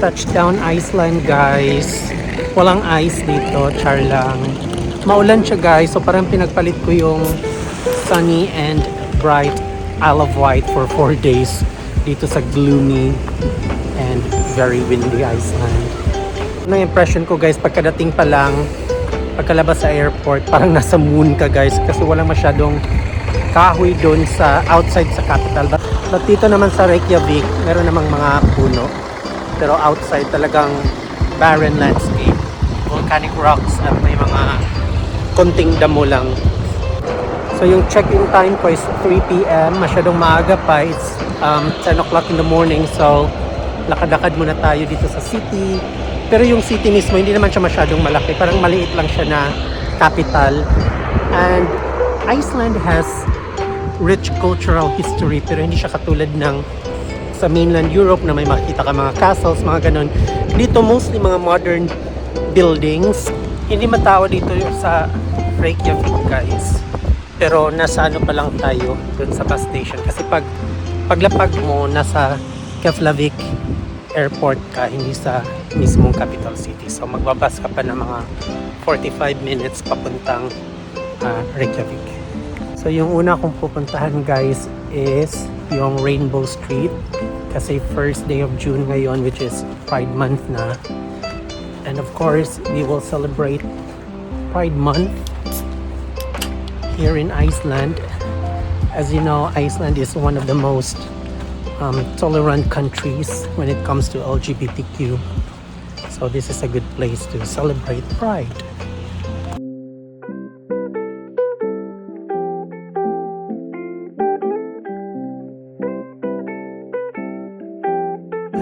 Touchdown Iceland guys. Walang ice dito, char lang. Maulan siya guys, so parang pinagpalit ko yung sunny and bright Isle of Wight for 4 days dito sa gloomy and very windy Iceland. Ano yung impression ko guys, pagkadating pa lang, pagkalabas sa airport, parang nasa moon ka guys kasi walang masyadong kahoy doon sa outside sa capital. But dito naman sa Reykjavik, meron namang mga puno. Pero outside talagang barren landscape, volcanic rocks at may mga konting damo lang. So yung check-in time ko is 3 p.m. Masyadong maaga pa. It's 10 o'clock in the morning. So lakad-lakad muna tayo dito sa city. Pero yung city mismo, hindi naman siya masyadong malaki. Parang maliit lang siya na capital. And Iceland has rich cultural history. Pero hindi siya katulad ng sa mainland Europe na may makita ka mga castles, mga ganun. Dito mostly mga modern buildings. Hindi matao dito sa Reykjavik guys. Pero nasa ano pa lang tayo dun sa bus station. Kasi paglapag mo nasa Keflavik Airport ka, hindi sa mismong capital city. So magbabas ka pa ng mga 45 minutes papuntang Reykjavik. So yung una kong pupuntahan guys is yung Rainbow Street. Kasi first day of June ngayon, which is Pride Month na. And of course, we will celebrate Pride Month here in Iceland. As you know, Iceland is one of the most tolerant countries when it comes to LGBTQ. So this is a good place to celebrate Pride.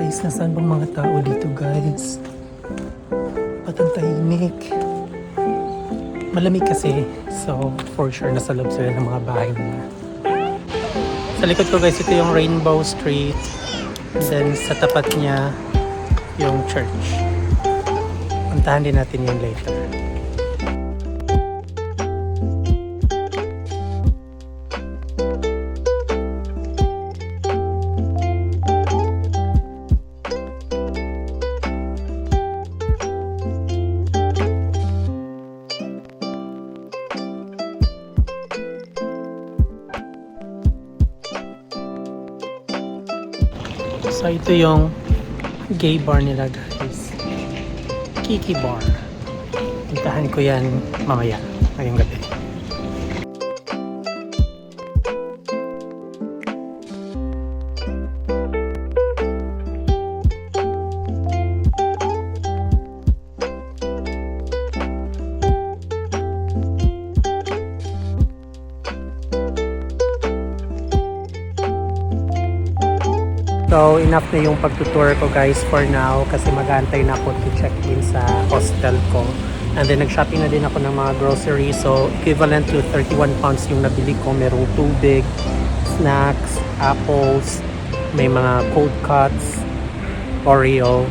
Guys, nasaan bang mga tao dito guys? Ba't ang tahimik? Malamig kasi, so for sure nasa loob sila ng mga bahay nila. Sa likod ko guys, ito yung Rainbow Street. And then sa tapat niya, yung church. Puntahan din natin yun later. So ito yung gay bar nila guys. Kiki Bar. Puntahan ko yan mamaya, ngayong gabi. So, enough na yung pagtutour ko guys for now kasi mag-aantay na ako to check in sa hostel ko. And then, nag-shopping na din ako ng mga groceries. So, equivalent to 31 pounds yung nabili ko. Merong tubig, snacks, apples, may mga cold cuts, Oreo.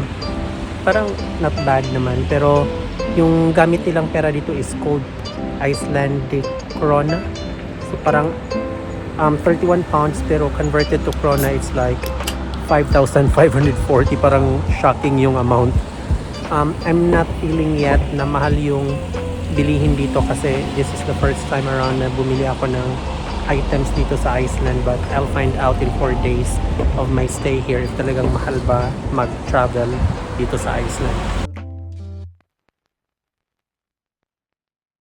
Parang not bad naman. Pero, yung gamit nilang pera dito is cold Icelandic krona. So, parang 31 pounds pero converted to krona, it's like 5,540. Parang shocking yung amount. I'm not feeling yet na mahal yung bilihin dito kasi this is the first time around na bumili ako ng items dito sa Iceland, but I'll find out in 4 days of my stay here if talagang mahal ba mag-travel dito sa Iceland.